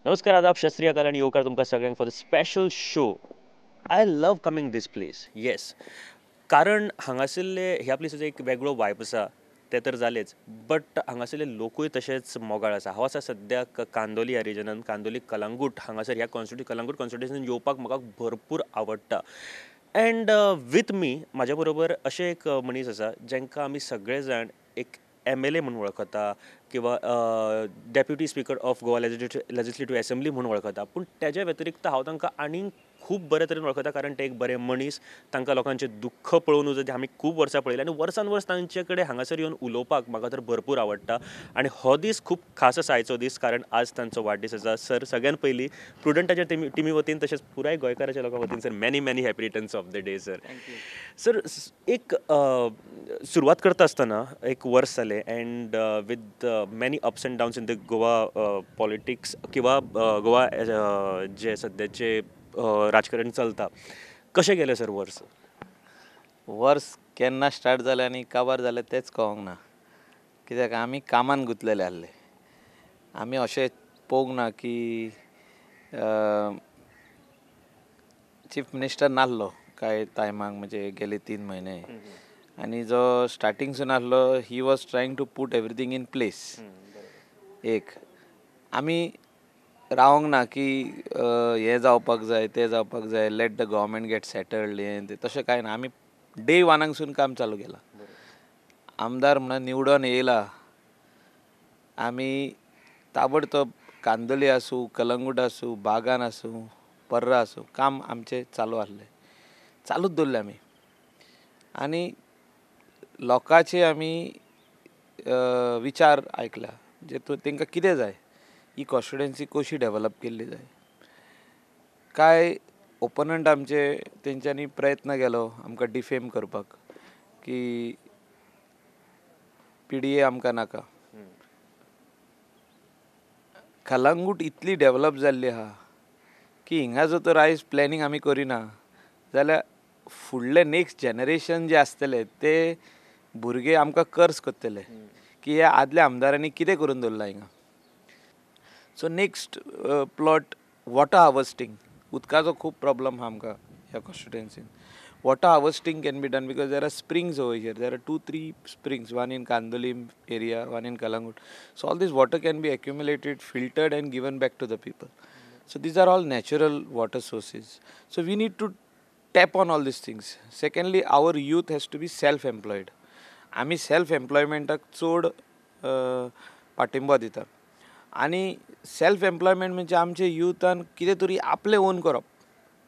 नमस्कार, आदाब, शस्त्रीय श्री अकाल आणि येवकार तुमकां सगळ्यांक for the special show. I love coming this place. Yes, कारण हांगासरले ह्या प्लेसीचो एक वेगळो वायब आसा ते तर जालेच, बट हांगासरले लोकूय तशेंच मोगाळ आसा. हांव आसा सद्याक कांदोली ह्या रिजनान, कांदोली कलंगूट हांगासर ह्या कलंगूट कॉन्स्टिट्युन्सीन येवपाक म्हाका भरपूर आवडटा. अँड वीथ मी म्हाज्या बरोबर अशे एक मनीस आसा जांकां आमी सगळे जाण एक MLA म्हणून वळखता किंवा deputy speaker of Goa legislative assembly म्हणून वळखता. पूण तेज्या व्यतिरिक्त हांव तांकां आनीक खूब बरे तरेन वळखता, कारण ते एक बरे मनीस. तांकां लोकांचें दुख्ख पळोवन उजो आमी खूब वर्सां पळयलें आनी वर्सान वर्स तांचे कडेन हांगासर येवन उलोवपाक म्हाका तर भरपूर आवडटा. आनी हो दीस खूब खास आसा आयचो दीस, कारण आज तांचो वाडदीस आसा. सर, सगळ्यान पयलीं प्रुडंटाच्या टिमी वतीन तशेंच पुराय गोंयकाराच्या लोकां वतीन sir many many happy returns of the day sir. Sir, एक सुरवात करता आसतना एक वर्स जालें and with many ups and downs in the Goa politics किंवा गोवा जे सद्याचे राजकारण चलता. कशें गेलें सर वर्स? वर्स केन्ना स्टार्ट जालें आनी काबार जालें तेंच कळोंक ना. कित्याक आमी कामान गुंतलेले आसले. आमी अशें पळोवंक ना की चीफ मिनिस्टर नासलो कांय टायमाक, म्हणजे गेले 3 म्हयने. आनी जो स्टार्टिंगसून आसलो, he was trying to put everything in place. एक आमी रावंक ना की हें जावपाक जाय, तें जावपाक जाय, let the government get settled, हें तें तशें कांय ना. आमी डे वानाकसून काम चालू केलां. आमदार म्हणून निवडून येयला, आमी ताबडतोब कांदोली आसूं, कलंगूट आसूं, बागान आसूं, पर्रा आसूं, काम आमचें चालू आसलें. चालूच दवरलें आमी. आनी लोकांचे आमी विचार आयकला, जे तांकां कितें जाय, ही कॉन्स्टिट्युएन्सी कशी डेव्हलप केल्ली जाय. कांय ओपोनंट आमचे, तेंच्यांनी प्रयत्न केलो आमकां डिफेम करपाक, की PDA आमकां नाका. कलंगूट इतली डेव्हलप जाल्ली आहा की हिंगा जर तर आयज प्लॅनिंग आमी करिना जाल्यार फुडले नेक्स्ट जनरेशन जे आसतले ते भुरगे आमकां कर्स करतले की ह्या आदल्या आमदारांनी कितें करून दवरलां हिंगा. So next plot water harvesting. उदकाचो खूब प्रॉब्लम आहा आमकां ह्या कॉन्स्टिट्युएन्सीन. Water harvesting can be done because there are springs over here. There are 2-3 springs, one in Kandoli area, one in Kalangut. So all this water can be accumulated, filtered and given back to the people. So these are all natural water sources. So we need to tap on all these things. Secondly, our youth has to be self-employed. आमी self एम्प्लॉयमेंटाक चड पाठिंबा दिता. आनी self employment म्हणजे आमचे युथान कितें तरी आपलें ओन करप.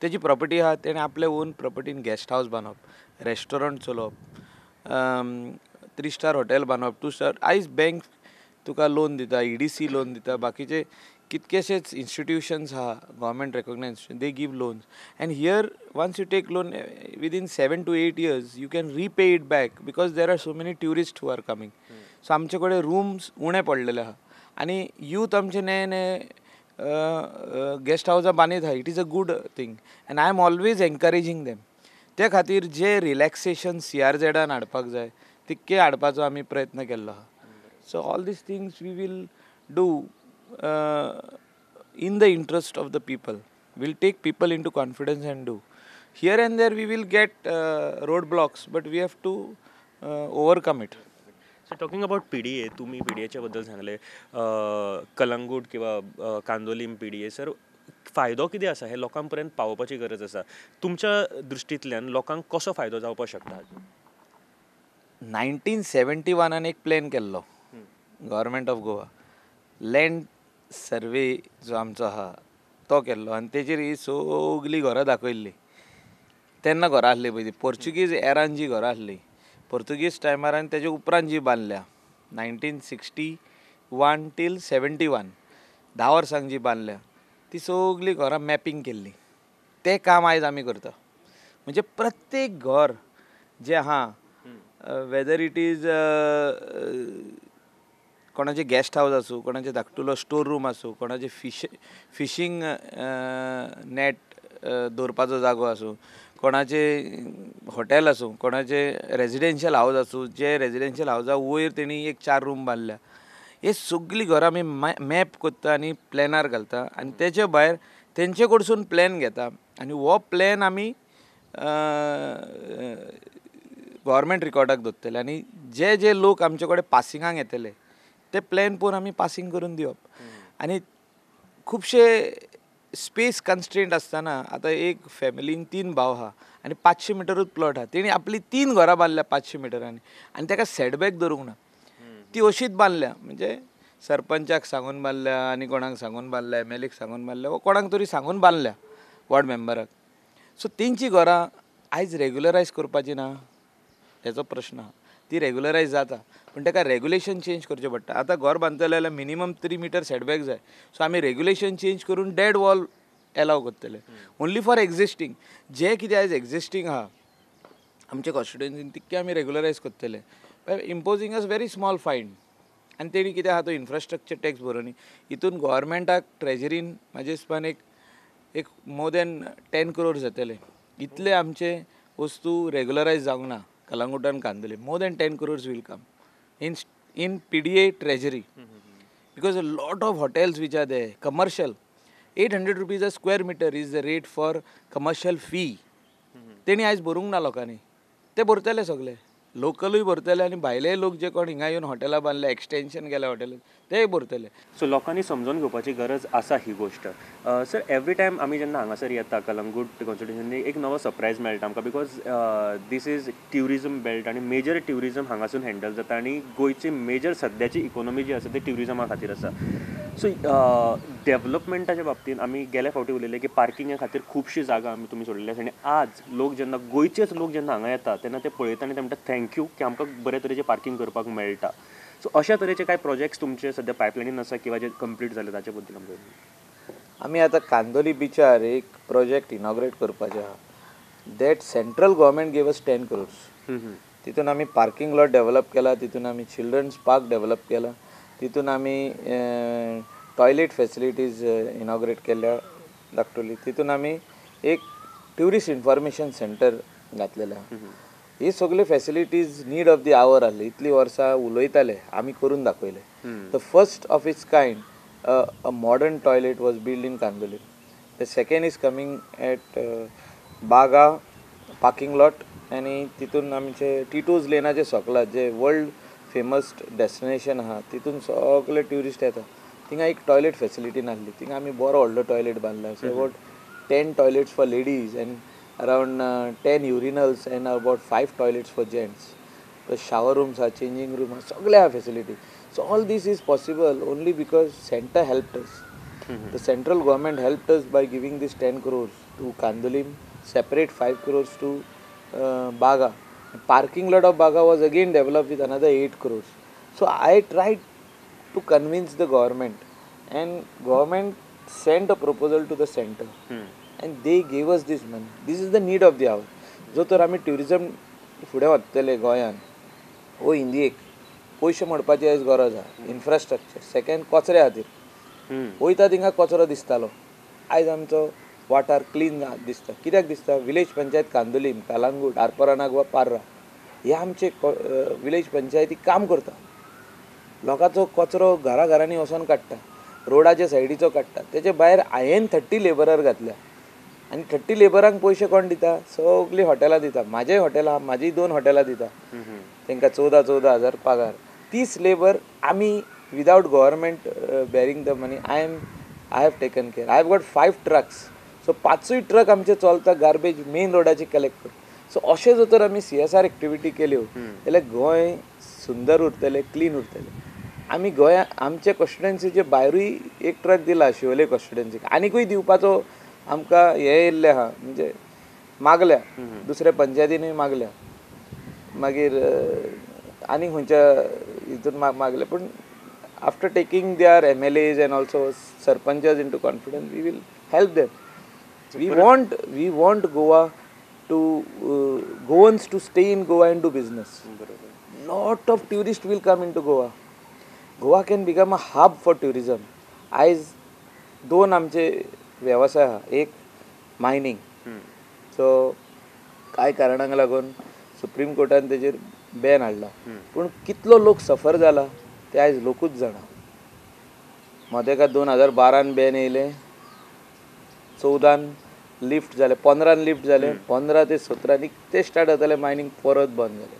तेजी प्रॉपर्टी आहा, तेणें आपलें ओन प्रॉपर्टीन गेस्ट हावस बांदप, रेस्टॉरंट चलोवप, 3 स्टार हॉटेल बांदप, 2 स्टार. आयज बँक तुका लोन दिता, EDC लोन दिता, बाकीचे कितकेशेच इन्स्टिट्युशन्स आहा government recognised, they give loans. And here once you take loan within 7 to 8 years you can repay it back because there are so many tourists who are coming. So आमचे कडेन rooms उणे पडलेले आहा आनी youth आमचे नये नये guest हावजां बांदीत आहा. It is a good thing and I am always encouraging them. ते खातीर जे रिलॅक्सेशन CRZान हाडपाक जाय तितके हाडपाचो आमी प्रयत्न केल्लो आहा. So all these things we will do in the interest of the people. We'll take people into confidence and do. Here and there we will get roadblocks, but we have to overcome it. So talking about PDA, तुम्ही PDAच्या बद्दल सांगले, कलंगूट किंवा Candolim PDA sir, फायदो कितें आसा हे लोकांपर्यंत पावोवपाची गरज आसा. तुमच्या दृश्टींतल्यान लोकांक कसो फायदो जावपाक शकता? 1971 एक प्लॅन केल्लो government of Goa. Land survey जो आमचो आहा तो केल्लो आनी तेजेर ही सगळीं घरां दाखयल्लीं. तेन्ना घरां आसलीं पळय ती पोर्चुगीज एरान जी घरां आसलीं, पोर्तुगीज टायमार आनी तेजे उपरांत जी बांदल्या 1961 till 71, 10 वर्सांक जी बांदल्या, ती सगळीं घरां मॅपींग केल्लीं. तें काम आयज आमी करता. म्हणजे प्रत्येक घर जें आहा, वेदर इट इज कोणाचे गेस्ट हावस आसूं, कोणाचे धाकटुलो स्टोर रूम आसूं, कोणाचे फिशींग नॅट दवरपाचो जागो आसूं, कोणाचे हॉटेल आसूं, कोणाचे रेजिडेन्शियल हावज आसूं, जे रेजिडेन्शियल हावजा वयर तेणी एक 4 रूम बांदल्या. हे सगळीं घरां आमी मॅप करता आनी प्लॅनार घालता आनी तेचे भायर तेंचे कडसून प्लॅन घेता आनी हो प्लॅन आमी गव्हर्मेंट रिकॉर्डाक दवरतले आनी जे जे लोक आमचे कडेन पासिंगाक येतले ते प्लॅन पळोवन आमी पासिंग करून दिवप आनी खुबशे स्पेस कन्स्ट्रेंट आसतना आतां एक फॅमिलीन 3 भाव आहा आनी 500 मिटरूच प्लॉट आहा तेणी आपली 3 घरां बांदल्या 500 मिटरांनी आनी ताका सेटबॅक धरूंक ना ती अशीच बांदल्या म्हणजे सरपंचाक सांगून बांदल्या आनी कोणाक सांगून बांदल्या MLAक सांगून बांदल्या वा कोणाक तरी सांगून बांदल्या वॉर्ड मेंबराक सो तेंची घरां आयज रेग्युलरायज करपाची ना हेचो प्रश्न आहा ती रेग्युलरायज जाता पूण ताका रेग्युलेशन चेंज करचें पडटा आतां घर बांदतले जाल्यार मिनिमम 3 मिटर सेटबॅक जाय सो आमी रेग्युलेशन चेंज करून डेड वॉल एलाव करतले ओन्ली फॉर एक्झिस्टींग जे कितें आयज एक्झिस्टींग आहा आमचे कॉन्स्टिट्युएन्सीन तितके आमी रेग्युलरायज करतले बाय इम्पोजींग अस व्हेरी स्मॉल फायन आनी तेणी कितें आहा तो इन्फ्रास्ट्रक्चर टॅक्स भरोनी हितून गोव्हर्मेंटाक ट्रेजरीन म्हाजे हिसपान एक मोर दॅन 10 crores जातले इतले आमचे वस्तू रेग्युलरायज जावंक ना कलंगूटान Candolim more than 10 crores will come in PDA treasury because a lot of hotels which are there commercial 800 rupees a square meter is the rate for commercial fee तेणी आयज भरूंक ना लोकांनी ते भरतले सगळे लोकलूय भरतले आनी भायले लोक जे कोण हिंगा येवन हॉटेलां बांदले एक्सटेंशन केल्या हॉटेलान तेय भरतले सो लोकांनी समजून घेवपाची गरज आसा ही गोश्ट सर एवरी टायम आमी जेन्ना हांगासर येता कलंगूट कॉन्स्टिट्युएन्सीनी एक नवो सरप्रायज मेळटा आमकां because this is tourism belt आनी मेजर ट्युरिजम हांगासून हँडल जाता आनी गोंयची मेजर सद्याची इकॉनॉमी जी आसा ती ट्युरिजमा खातीर आसा सो डेव्हलपमेंटाच्या बाबतींत आमी गेल्या फावटी उलयले की पार्किंगा खातीर खुबशी जागा आमी तुमी सोडलेली आसा आनी आज लोक जेन्ना गोंयचेच लोक जेन्ना हांगा येता तेन्ना ते पळयता आनी ते म्हणटा थँक्यू की आमकां बरे तरेचें पार्किंग करपाक मेळटा सो अशा तरेचे कांय प्रोजेक्ट्स तुमचे सद्या पायपलायनीन आसा किंवा जे कंप्लीट जाले ताचे बद्दल आमकां आमी आतां कांदोली बिचार एक प्रोजेक्ट इनॉग्रेट करपाचे आहा that central government gave us 10 crores तितून आमी पार्किंग लॉट डेव्हलप केला तितून आमी चिल्ड्रन्स पार्क डेव्हलप केला तितून आमी टॉयलेट फॅसिलिटीज इनॉग्रेट केल्या धाकटुली तितून आमी एक ट्युरिस्ट इन्फॉर्मेशन सेंटर घातलेलें आहा ही सगळी facilities need of the hour आहली इतली वर्सां उलयताले आमी करून दाखयले the first of its kind a modern toilet was build in Candoli the second is coming at Baga parking lot आनी तितून आमचे टिटूज लेनाचे सकलात जे वर्ल्ड फेमस डेस्टिनेशन आहा तितून सगळे ट्युरिस्ट येता थिंगा एक टॉयलेट फॅसिलिटी नासली थिंगा आमी बरो व्हडलो टॉयलेट बांदला so about 10 toilets for ladies and around 10 urinals and about 5 toilets for gents. The shower rooms are changing room, sagle are facility. So all this is possible only because center helped us. The central government helped us by giving this 10 crores to Kandolim, separate 5 crores to Baga. Parking lot of Baga was again developed with another 8 crores. So I tried to convince the government and government sent a proposal to the center. And they gave us this money. This is the need of the hour. जो तर आमी tourism फुडें व्हरतले गोंयान वो हिंदीक पयशे मोडपाची आयज गरज आहा इन्फ्रास्ट्रक्चर सेकेंड कचऱ्या खातीर वयता थिंगा कचरो दिसतालो आयज आमचो वाठार क्लीन दिसता कित्याक दिसता विलेज पंचायत कांदोलीम कलंगूट आरपोरानाग वा पार्रा हे आमचे विलेज पंचायती काम करता लोकांचो कचरो घरा घरांनी वचोन काडटा रोडाच्या सायडीचो काडटा तेचे भायर हांवें 30 लेबरर घातल्या आनी 30 लेबरांक पयशे कोण दिता सगळीं हॉटेलां दिता म्हाजेय हॉटेल आहा म्हाजी 2 हॉटेलां दिता तांकां 14,000 पगार 30 लेबर आमी without government bearing the money I have taken care I have got 5 trucks so 5 truck आमचे चलता गार्बेज मेन रोडाची कलेक्ट करून सो अशें जर तर आमी CSR एक्टिविटी केल्यो जाल्यार गोंय सुंदर उरतलें क्लीन उरतलें आमी गोंया आमचे कॉन्स्टिट्युएन्सीचे भायरूय एक ट्रक दिला शिवोले कॉन्स्टिट्युएन्सीक आनीकूय दिवपाचो आमकां हे येयल्लें आहा म्हणजे मागल्या दुसऱ्या पंचायतीनूय मागल्या मागीर आनी खंयच्या हितून मागले पूण after taking their MLAs and also sarpanches into confidence we will help them we want Goa to Goans to stay in Goa and do business lot of tourist will come into Goa can become a hub for tourism आयज 2 आमचे वेवसाय आहा एक mining so कांय कारणांक लागून supreme कोर्टान तेजेर ban हाडला पूण कितलो लोक सफर जाला ते आयज लोकूच जाणा मदें 2012 बॅन येयलें, 14 लिफ्ट जालें, 15 लिफ्ट जालें, 15 ते 17 ते स्टार्ट जातालें मायनींग परत बंद जालें.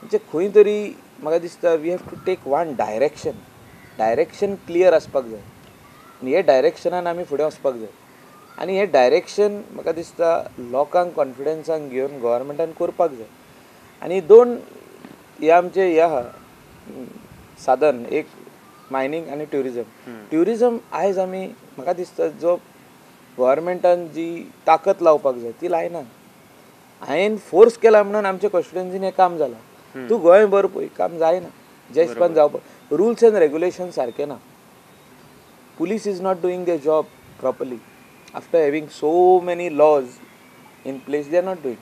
म्हणजे खंय तरी म्हाका दिसता we have to take one direction clear आसपाक जाय आनी हे डायरेक्शनान आमी फुडें वचपाक जाय. आनी हें डायरेक्शन म्हाका दिसता लोकांक कॉन्फिडन्सान घेवन गव्हर्मेंटान करपाक जाय. आनी दोन हे आमचे हे आहा साधन, एक मायनींग आनी ट्युरिजम आयज आमी म्हाका दिसता जो गव्हर्मेंटान जी ताकद लावपाक जाय ती लायना. हांवें फोर्स केला म्हणून आमच्या कॉन्स्टिट्युएन्सीन हें काम जालां. तूं गोंयभर पळय काम जायना, जे हिसपान जावपाक रुल्स एंड रेग्युलेशन सारके ना. Police is not doing their job properly after having so many laws in place. They are not doing.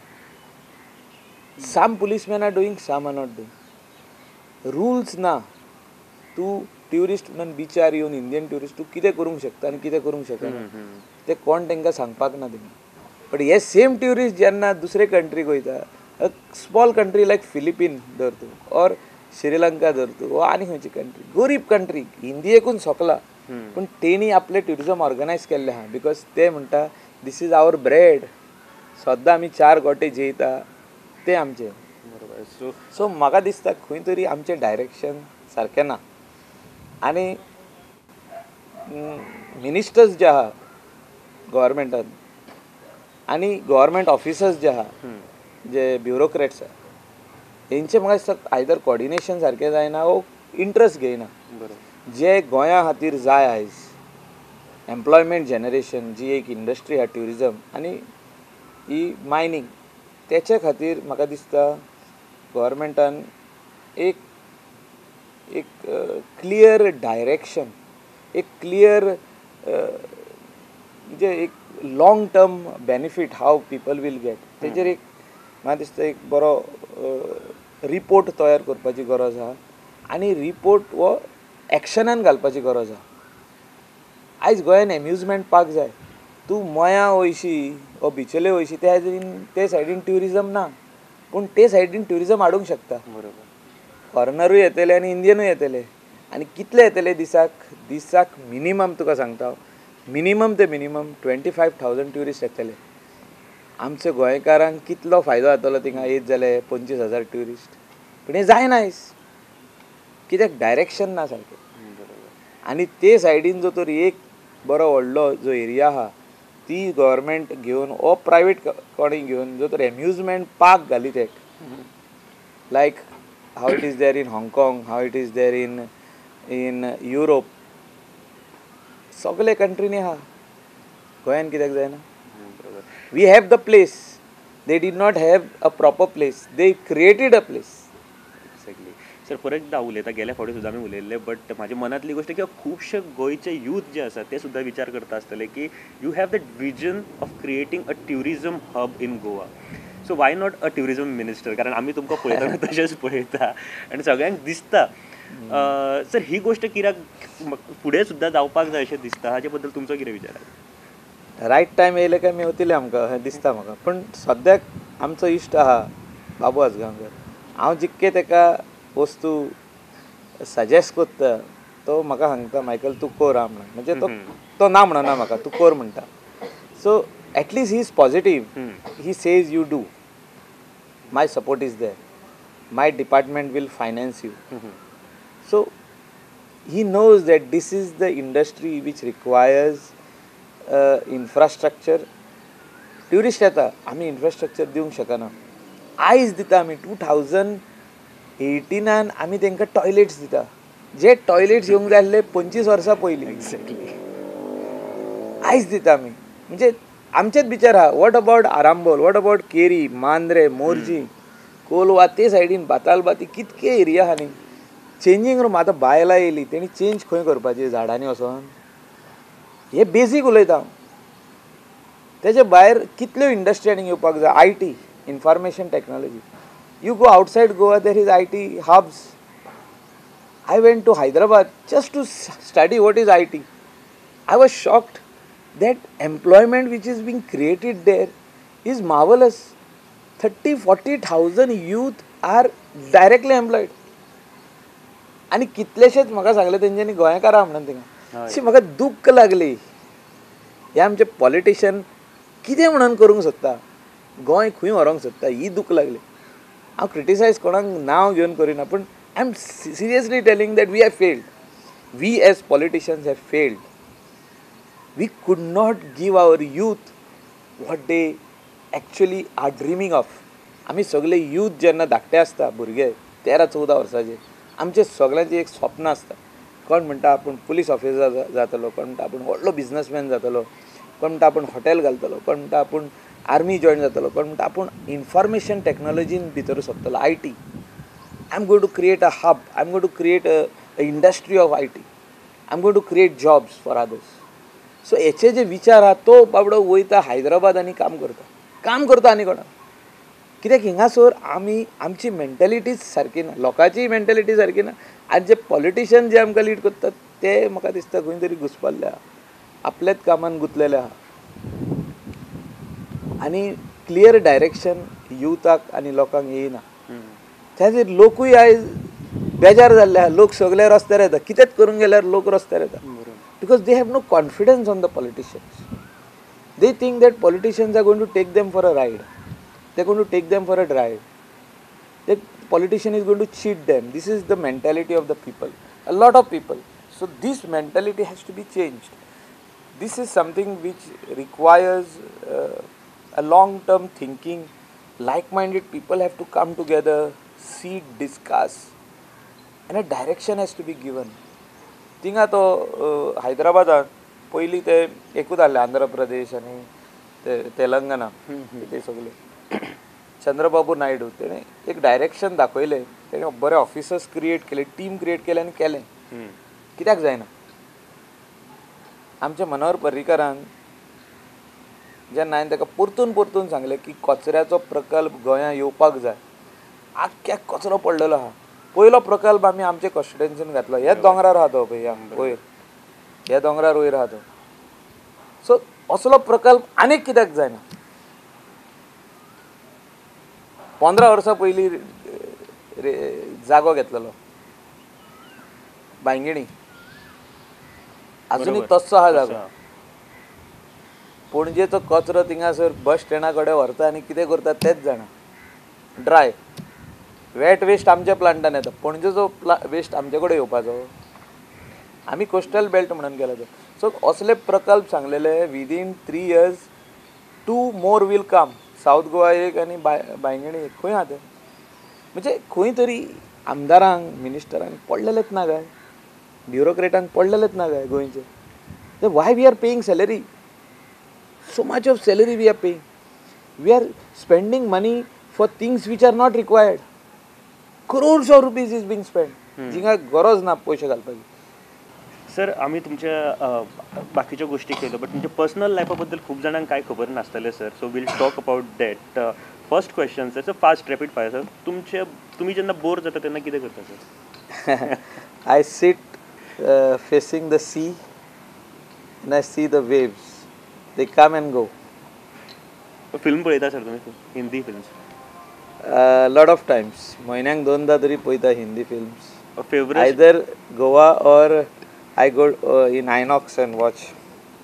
Some policemen are doing, some are not doing. Rules ना. तूं ट्युरिस्ट म्हणून बिचार येवन Indian tourist तूं कितें करूंक शकता आनी कितें करूंक शकना तें कोण तांकां सांगपाक ना तेमी. बट हे सेम ट्युरिस्ट जेन्ना दुसरे कंट्रीक वयता, स्मॉल कंट्री लायक फिलिपीन धर तूं, ऑर श्रीलंका धर तूं, वा आनी खंयची कंट्री, गरीब कंट्री, इंडियेकून सोंकला, पूण तेणी आपलें ट्युरिजम ऑर्गनायज केल्लें आहा. बिकॉज ते म्हणटा दीस इज आवर ब्रेड. सद्दां आमी 4 गोटे जेयता तें आमचें. सो म्हाका दिसता खंय तरी आमचें डायरेक्शन सारकें ना. आनी मिनिस्टर्स जे आहा गव्हर्मेंटान आनी गव्हर्मेंट ऑफिसर्स जे आहा, जे ब्युरोक्रेट्स आहा, तेंचें म्हाका दिसता आयदर कॉर्डिनेशन सारकें जायना वो इंट्रस्ट घेयना. जे गोंया खातीर जाय आयज एम्प्लॉयमेंट जनरेशन, जी एक इंडस्ट्री आहा ट्युरिजम आनी ही मायनींग, तेच्या खातीर म्हाका दिसता गव्हर्मेंटान एक क्लियर डायरेक्शन, एक क्लियर म्हणजे एक long term benefit how people will get, तेजेर एक म्हाका दिसता एक बरो रिपोर्ट तयार करपाची गरज आहा. आनी रिपोर्ट वो एक्शनान घालपाची गरज आहा. आयज गोंयान एम्युजमेंट पार्क जाय. तूं मयां वयशी वो बिचोले वयशी ते सायडीन ट्युरिजम ना, पूण ते सायडीन ट्युरिजम हाडूंक शकता. फॉरेनरूय येतले आनी इंडियनूय येतले. आनी कितले येतले दिसाक मिनिमम तुका सांगता, मिनिमम ते मिनिमम 25,000 ट्युरिस्ट येतले. आमच्या गोंयकारांक कितलो फायदो जातलो थिंगा येत जाल्यार 25,000 ट्युरिस्ट. पूण हें जायना आयज, कित्याक डायरेक्शन ना सारकें. आनी ते सायडीन जो तर एक बरो व्हडलो जो एरिया आहा ती गव्हर्मेंट घेवन वो प्रायवेट कोणी घेवन जो तर एम्युजमेंट पार्क घाली ते, like how it is there in हाँगकाँग, how it is there in Europe, सगळे कंट्रीनी आहा. गोंयान कित्याक जायना? We have the place. They did not have a proper place. They created a place. Exactly. Sir परत एकदा उलयता, गेल्या फावटी सुद्दां आमी उलयल्ले, बट म्हाज्या मनांतली गोश्ट की खुबशे गोंयचे यूथ जे आसा ते सुद्दां विचार करता आसतले की you have that vision of creating a tourism hub in Goa. So why not a tourism minister? कारण आमी तुमकां पळयतना तशेंच पळयता आनी सगळ्यांक दिसता. सर ही गोश्ट कित्याक फुडें सुद्दां जावपाक जाय अशें दिसता, हाचे बद्दल तुमचो कितें विचार आसा? रायट टायम येयले काय मेवतले आमकां हें दिसता म्हाका. पूण सद्याक आमचो इश्ट आहा बाबू आजगांवकर, हांव जितके ताका वस्तू सजेस्ट कोत्ता तो म्हाका सांगता मायकल तूं कर आ म्हणून. म्हणजे तो ना म्हणना म्हाका, तूं कर म्हणटा. So at least he is positive. He says you do, my support is there, my department will finance you. So he knows that this is the industry which requires infrastructure. Tourist येता, आमी इन्फ्रास्ट्रक्चर दिवंक शकना. आयज दिता आमी 2018 आमी तांकां toilets दिता, जे टॉयलेट्स येवंक जाय आसले 25 वर्सां पयलीं. एक्झॅक्टली. आयज दिता आमी. म्हणजे आमचेच बिचार आहा. What about Arambol, what about Keri, Mandrem, Morjim, Colva, ते सायडीन बातालबाती कितके एरिया आहा न्ही. चेंजींग रूम आतां बायलां येयली, तेणी चेंज खंय करपाची झाडांनी वचोन? हे बेजीक उलयता हांव. तेजे भायर कितल्यो इंडस्ट्री आनीक येवपाक जाय. IT, information technology. You go outside Goa, there is IT hubs. I went to Hyderabad just to study what is IT. I was shocked that employment which is being created there is marvelous. 30,000-40,000 youth are directly employed. आनी कितलेशेच म्हाका सांगले तेंच्यांनी गोंयकार आहा म्हणून थिंगा. अशी म्हाका दुख्ख लागली. हे आमचे पॉलिटिशियन कितें म्हणून करूंक सोदता, गोंय खंय व्हरूंक सोदता, ही दूख लागली. हांव क्रिटिसायज कोणाक नांव घेवन करिना, पूण I am seriously telling that we have failed. We as politicians have failed. We could not give our youth what they actually are dreaming of. आमी सगळे youth जेन्ना धाकटे आसता, भुरगे 13-14 वर्साचे, आमचे सगळ्यांची एक स्वप्न आसता. कोण म्हणटा आपूण पुलीस ऑफिसर जातलो, कोण म्हणटा आपूण व्हडलो बिझनसमॅन जातलो, कोण म्हणटा आपूण हॉटेल घालतलो, कोण म्हणटा आपूण आर्मी जॉयन जातलो, कोण म्हणटा आपूण इन्फॉर्मेशन टॅक्नॉलॉजीन भितर सोदतलो, IT. I am going to create a hub, I am going to create a industry of IT. I am going to create jobs for others. So हेचे जे विचार आहा तो बाबडो वयता हैदराबाद आनी काम करता आनी कोणाक. कित्याक हिंगासर आमची मेंटॅलिटीच सारकी ना, लोकांची मेंटॅलिटी सारकी ना. आज जे पॉलिटिशियन जे आमकां लीड करतात ते म्हाका दिसता खंय तरी घुसपल्ले आहा, आपल्याच कामान गुंतलेले आहा. आनी क्लियर डायरेक्शन युथाक आनी लोकांक येयना. त्या खातीर लोकूय आयज बेजार जाल्ले आहा. लोक सगळे रस्त्यार येता, कितेंच करूंक गेल्यार लोक रस्त्यार येता. Because they have no confidence on the politicians. They think that politicians are going to take them for a ride. They're going to take them for a drive. That politician is going to cheat them. This is the mentality of the people. A lot of people. So this mentality has to be changed. This is something which requires a long-term thinking. Like-minded people have to come together, sit, discuss, and a direction has to be given. थिंगा तो हैदराबादात पयलीं ते एकूच आहले, आंध्र प्रदेश आनी ते तेलंगणा ते सगळे. चंद्रबाबू नायडू तेणें एक डायरेक्शन दाखयलें, तेणें बरे ऑफिसर्स क्रिएट केले, टीम क्रिएट केले आनी केलें. कित्याक जायना? आमच्या मनोहर पर्रीकरान जेन्ना हांवें ताका परतून सांगलें की कचऱ्याचो प्रकल्प गोंयांत येवपाक जाय, आख्ख्याक कचरो पडलेलो आहा. पयलो प्रकल्प आमी आमचे कॉन्स्टिट्युएन्सीन घातलो. हेच दोंगरार आहा तो पळय, वयर ह्या दोंगरार वयर आहा तो. सो असलो प्रकल्प आनीक कित्याक जायना? 15 वर्सां पयलीं जागो घेतलेलो बांयगिणी, अजुनूय तस्सो आहा जागो. पणजेचो कचरो थिंगासर बस स्टँडा कडेन व्हरता आनी कितें करता तेच जाणा. ड्राय वेट वेस्ट आमच्या प्लांटान येता, पणजेचो वेस्ट आमचे कडेन येवपाचो. आमी कोस्टल बेल्ट म्हणून केला तो. सो असले प्रकल्प सांगलेले within 3 years 2 more will come. South Goa एक आनी बांयगिणी एक. खंय आहा ते? म्हणजे खंय तरी आमदारांक मिनिस्टरांक पडलेलेच ना काय, ब्युरोक्रेटांक पडलेलेच ना काय गोंयचे. Why we are paying salary, so much of salary we are paying. We are spending money for things which are not required. Crores of rupees is being spent. जिंगा गरज ना पैसे घालपाची. सर आम्ही तुमच्या बाकीच्या गोष्टी केल्यो, बट तुमच्या पर्सनल लायफा बद्दल खूप जाणांक काय खबर नासतलें sir. So will talk about that. First question sir, fast rapid fire sir. तुम्ही जेन्ना बोर जाता तेन्ना कितें करता sir? I sit facing the sea and I see the waves. They come and go. Film पळयता सर तुम्ही Hindi films? Lot of times. म्हयन्याक 2दा तरी पळयता Hindi films. Favourite? Either Goa or I go in Inox and watch.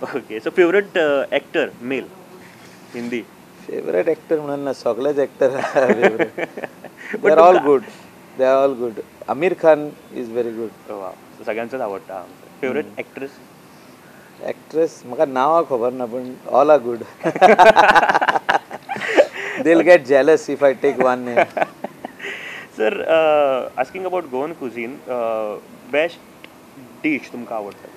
Okay. So favorite actor male Hindi? Favorite actor म्हणून ना, सगळेच actor favorite. They are all good. They are all good. Amir Khan is very good. Wow. सगळ्यांचाच आवडता. Favourite actress? Actress म्हाका नांव खबर ना, पण all are good. They'll get jealous if I take one name. Sir, asking about Goan cuisine, best dish तुमका आवडता?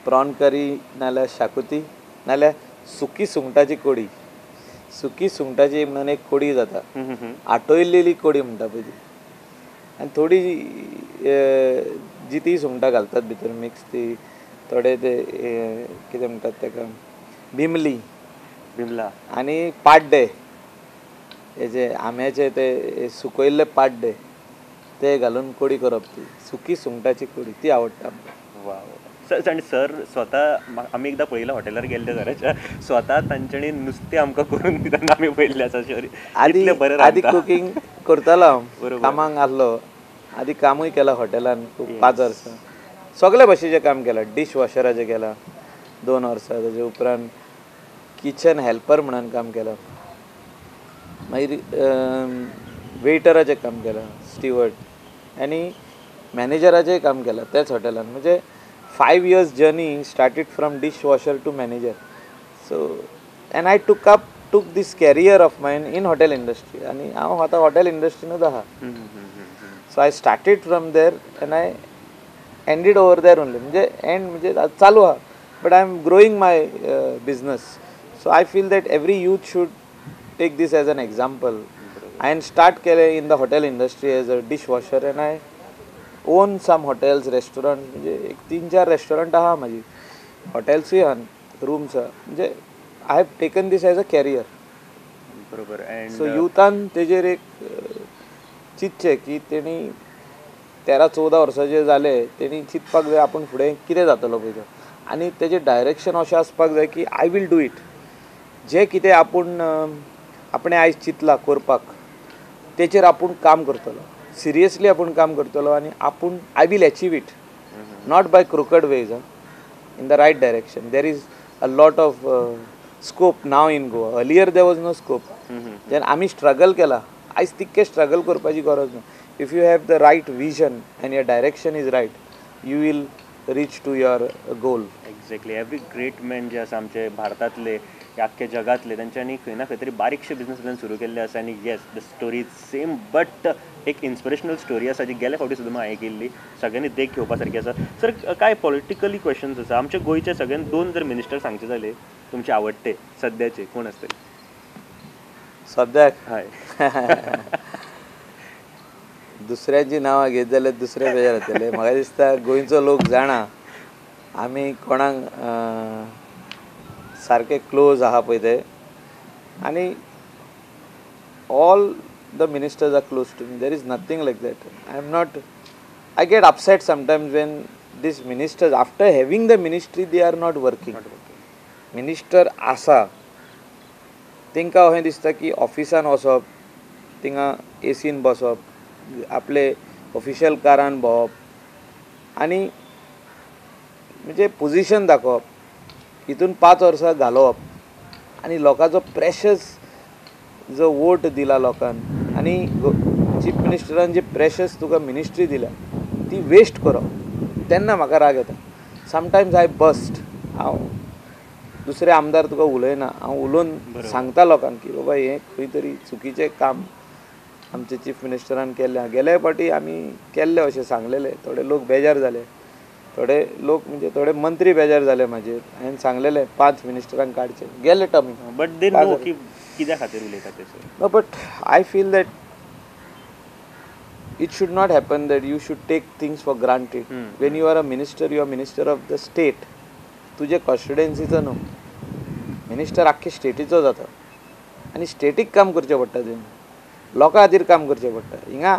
Prone करी नाल्यार शाकुती नाल्यार सुकी सुंगटाची कडी. सुकी सुंगटाची म्हणून एक कडी जाता, आटयलेली कडी म्हणटा पळय ती, आनी थोडी जिती सुंगटां घालतात भितर मिक्स, ती थोडे ते कितें म्हणटात ताका बिमला आनी पाड्डे, हेजे आंब्याचे ते सुकयल्ले पाड्डे ते घालून कडी करप. ती सुकी सुंगटाची कडी ती आवडटा आमकां. वा. आणि सर स्वतः आम्ही एकदा पळयला हॉटेलार गेल्ले घराच्या, स्वतः तांच्यांनी नुस्तें आमकां करून दितना आमी पळयल्लें आसा. आदी कुकिंग करतालो हांव, कामाक आसलो आधी कामूय केलां हॉटेलान खूब 5 वर्सां सगळे भाशेचें काम केलां डिश वॉशराचें केलां 2 वर्सां ताजे उपरांत किचन हेल्पर म्हणून काम केलां मागीर वेटराचें काम केलां स्टिवर्ड आनी मॅनेजराचेंय काम केलां त्याच हॉटेलान म्हणजे 5 years journey started from dish washer to manager so and I took this career of mine in hotel industry आनी हांव आतां हॉटेल इंडस्ट्रीनूच आहा so I started from there and I ended over there only म्हणजे and म्हणजे चालू आहा but I am growing my business so I feel that every youth should take this as an example हांवें start केलें in the hotel industry as a dish washer and I own some hotels restaurant म्हणजे एक 3-4 restaurant आहा म्हाजी हॉटेल्सूय आहा rooms आहा म्हणजे I have taken this as a career बरोबर सो युथान तेजेर एक चिंतचें की तेणी 13-14 वर्साचे जाले तेणी चिंतपाक जाय आपूण फुडें कितें जातलो पळय तो आनी तेजें डायरेक्शन अशें आसपाक जाय की आय वील डू इट जें कितें आपूण आपणें आयज चिंतलां करपाक तेचेर आपूण काम करतलो सिरियसली आपूण काम करतलो आनी आपूण I will achieve it not by crooked ways in the right direction there is a lot of scope now in Goa earlier there was no scope जेन्ना आमी स्ट्रगल केला आयज तितकें स्ट्रगल करपाची गरज ना if you have the right vision and your direction is right you will reach to your goal exactly every great man जे आसा आमचे भारतांतले आख्खे जगातले तांच्यांनी खंय ना खंय तरी बारीकशे बिझनस सुरू केल्ले आसा आनी yes the story same but एक इन्स्पिरेशनल स्टोरी आसा जी गेल्या फावटी सुद्दां हांवें केल्ली सगळ्यांनी देख घेवपा सारकी आसा सर काय पॉलिटिकली क्वेश्चन्स आसा आमचे गोंयचे सगळ्यान 2 जर मिनिस्टर सांगचे जाले तुमचे आवडटे सद्याचे कोण आसतले सद्याक हय दुसऱ्यांची नांवां घेत जाल्यार दुसरे बेजार जातले म्हाका दिसता गोंयचो लोक जाणा आमी कोणाक सारके क्लोज आहा पळय ते आनी all the ministers are close to me there is nothing like that I am not I get upset sometimes when these ministers after having the ministry they are not working minister आसा तांकां अशें दिसता की ऑफिसान वचप थिंगा एसीन बसप आपले ऑफिशियल कारान भोंवप आनी म्हणजे पोजिशन दाखोवप हितून 5 वर्सां घालोवप आनी लोकांचो प्रेशस जो वोट दिला लोकांन आनी चीफ मिनिस्टरान जी प्रेशस तुका मिनिस्ट्री दिल्या ती वेस्ट करप तेन्ना म्हाका राग येता समटायम्स आय बस्ट हांव दुसरे आमदार तुका उलयना हांव उलोवन सांगता लोकांक की बाबा हें खंय तरी चुकीचें काम आमचे चीफ मिनिस्टरान केल्लें गेले फावटी आमी केल्ले अशें सांगलेले थोडे लोक बेजार जाले थोडे लोक म्हणजे थोडे मंत्री बेजार जाले म्हाजेर हांवें सांगलेलें 5 मिनिस्टरांक काडचे गेले टर्मी बट दे नो की कित्या खातीर उलयता ते sir no but I feel that it should not happen that you should take things for granted when you are a minister you are minister of the state तुजे कॉन्स्टिट्युएन्सीचो न्हू minister आख्खे स्टेटीचो जाता आनी स्टेटीक काम करचें पडटा तें लोकां खातीर काम करचें पडटा हिंगा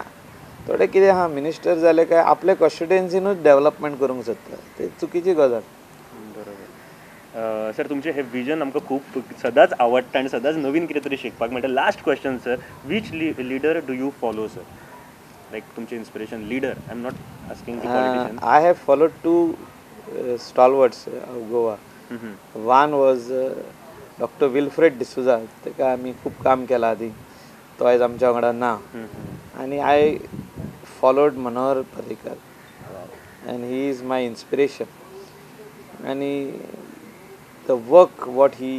थोडे कितें आहा मिनिस्टर जाले काय आपले कॉन्स्टिट्युएन्सीनूच डेव्हलपमेंट करूंक सोदता ते चुकीची गजाल बरोबर सर तुमचें हें विजन आमकां खूब सदांच आवडटा आनी सदांच नवीन कितें तरी शिकपाक मेळटा last question sir which leader do you follow sir like तुमचें inspiration leader I am not asking the politician I have followed 2 stalwarts of Goa one was doctor Wilfred D'Souza ताका आमी खूब काम केलां आदी तो आयज आमच्या वांगडा ना आनी I followed Manohar Parrikar and he is my inspiration आनी the work what he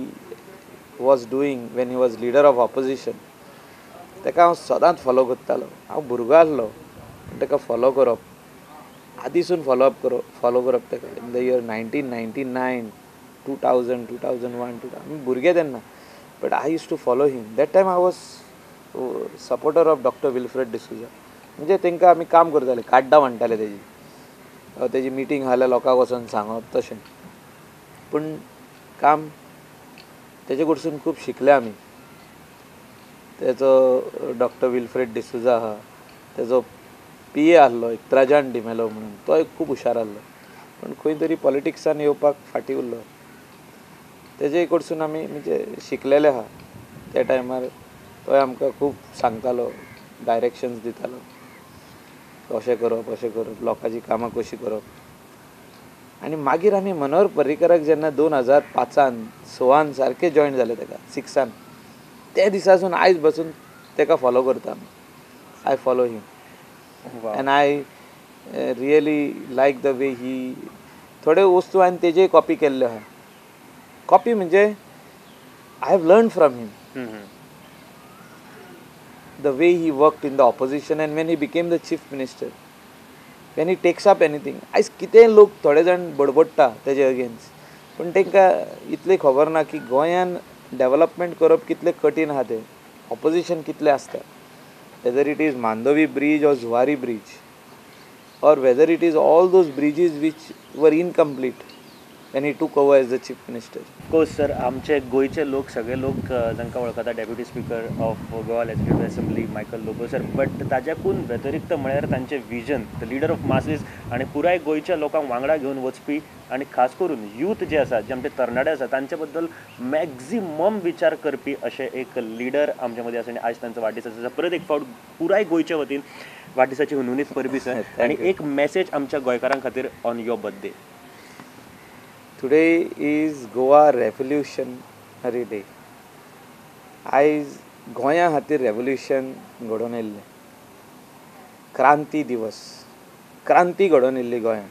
was doing when he was leader of opposition ताका हांव सदांच फॉलो करतालो हांव भुरगो आसलो ताका फॉलो करप आदीसून फॉलो करप ताका इन द इयर 1999 2000 2001 आमी भुरगे तेन्ना but I use to follow him that time I was supporter of doctor Wilfred D'Souza म्हणजे तांकां आमी काम करताले काड्डा म्हणटाले तेजी मिटींग आसल्यार लोकांक वचोन सांगप तशें पूण काम तेजे कडसून खूब शिकले आमी तेजो डॉक्टर विल्फ्रेड डिसुजा आहा तेजो PA आसलो एक त्राजान डिमेलो म्हणून तो एक खूब हुशार आसलो पूण खंय तरी पॉलिटिक्सान येवपाक फाटीं उरलो तेजे कडसून आमी म्हणजे शिकलेले आहा त्या टायमार तो आमकां खूब सांगतालो डायरेक्शन्स दितालो अशें करप लोकांची कामां कशी करप आनी मागीर आमी मनोहर पर्रीकराक जेन्ना 2005 6 सारके जॉयन जाले ताका 6 ते दिसासून आयज बसून ताका फॉलो करता I follow him and I really like the way he थोड्यो वस्तू हांवें तेजे कॉपी केल्ल्यो आहा कॉपी म्हणजे I have learn from him the way he worked in the opposition and when he became the chief minister when he takes up anything आयज कितें लोक थोडे जाण बडबडटा तेजे अगेन्स्ट पण तांकां इतली खबर ना की गोंयान डेव्हलपमेंट करप कितलें कठीण आहा तें ऑपोजिशन कितलें आसता whether it is Mandovi bridge और Zuari bridge or whether it is all those bridges which were incomplete when he took over as the chief minister. Course sir आमचे गोयचे लोक सगळे लोक जांकां वळखता deputy speaker of Goa legislative assembly Michael Lobo sir but ताच्याकून व्यतिरिक्त म्हळ्यार तांचें vision the leader of masses आनी पुराय गोंयच्या लोकांक वांगडा घेवन वचपी आनी खास करून यूथ जे आसा जे आमचे तरणाटे आसा तांचे बद्दल मॅक्झिमम विचार करपी अशें एक लिडर आमचे मदीं आसा आनी आयज तांचो वाडदीस आसा परत एक फावट पुराय गोंयच्या वतीन वाडदिसाची हुनहुनीत परबीं सर आनी एक मॅसेज आमच्या गोंयकारां खातीर on your birthday. Today is Goa Revolutionary Day. आयज गोंया खातीर रेवल्युशन घडोवन येयल्लें क्रांती दिवस क्रांती घडोवन येयल्ली गोंयान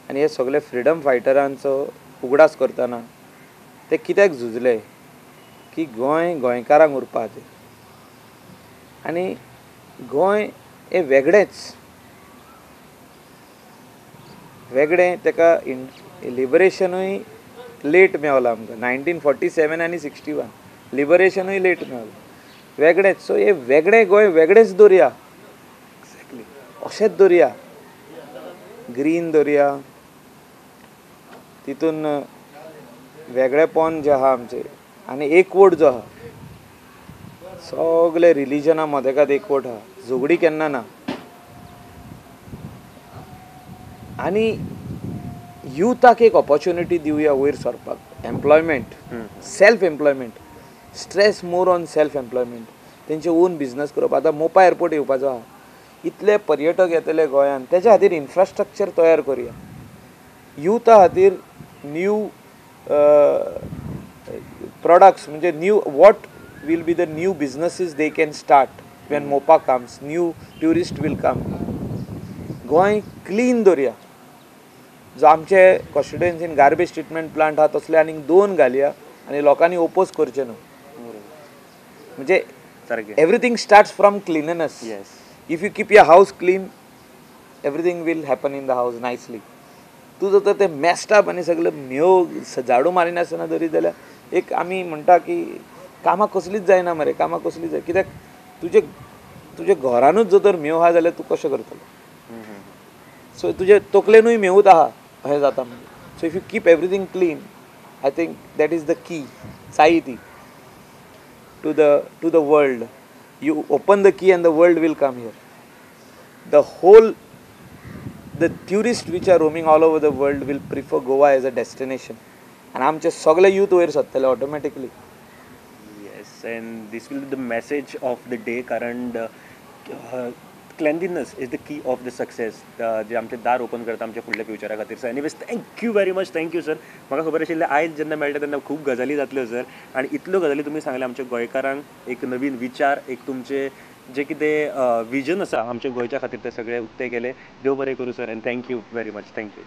आनी हे सगळे फ्रिडम फायटरांचो उगडास करतना ते कित्याक झुजले की गोंय गोंयकारांक उरपा खातीर आनी गोंय हे वेगळें ताका लिबरेशनूय लेट मेवलां आमकां 1947 आनी 61 लिबरेशनूय लेट मेवलां वेगळेंच सो हे वेगळें गोंय वेगळेंच दवरया एक्झॅक्टली अशेंच दवरया ग्रीन दवरया तितून वेगळेपण जें आहा आमचें आनी एकवट जो आहा सगळे रिलीजना मदेकात एकवट आहा झगडी केन्ना ना आनी युथाक एक ऑपॉर्च्युनिटी दिवया वयर सरपाक employment self employment stress more on self employment तेंचे ओन बिजनस करप आतां मोपा एअरपोर्ट येवपाचो आहा इतले पर्यटक येतले गोंयान तेच्या खातीर इन्फ्रास्ट्रक्चर तयार करुया युथा खातीर न्यू प्रोडक्ट्स म्हणजे knew what will be the new businesses they can start when MOPA comes, new tourist will come. Goa clean दवरया जो आमचे कॉन्स्टिट्युएन्सीन गार्बेज ट्रिटमेंट प्लांट आहा तसले आनीक 2 घालया आनी लोकांनी ओपोज करचे न्हू म्हणजे everything starts from cleanliness if you keep your house clean everything will happen in the house nicely तूं जर तर ते मॅस्ड अप आनी सगळे म्यो झाडू मारिनासतना दवरीत जाल्यार एक आमी म्हणटा की कामां कसलीच जायना मरे कामां कसलीच जाय कित्याक तुजे घरानूच जर तर म्यो आहा जाल्यार तूं कशें करतलो सो तुजे तकलेनूय मेवूत आहा अशें जाता म्हणजे so if you keep everything clean I think that is the key चाई ती to the world you open the key and the world will come here the whole the tourist which are roaming all over the world will prefer Goa as a destination आनी आमचे सगळे youth वयर सरतले automatically and this will be the message of the day कारण cleanliness is the key of the success जे आमचे दार open करता आमच्या फुडल्या फ्युचरा खातीर sir anyways thank you very much thank you sir म्हाका खबर आशिल्लें आयज जेन्ना मेळटा तेन्ना खूब गजाली जातल्यो सर आनी इतल्यो गजाली तुमी सांगल्या आमच्या गोंयकारांक एक नवीन विचार एक तुमचे जे कितें विजन आसा आमच्या गोंयच्या खातीर ते सगळे उक्ते केले देव बरें करूं sir end thank you very much thank you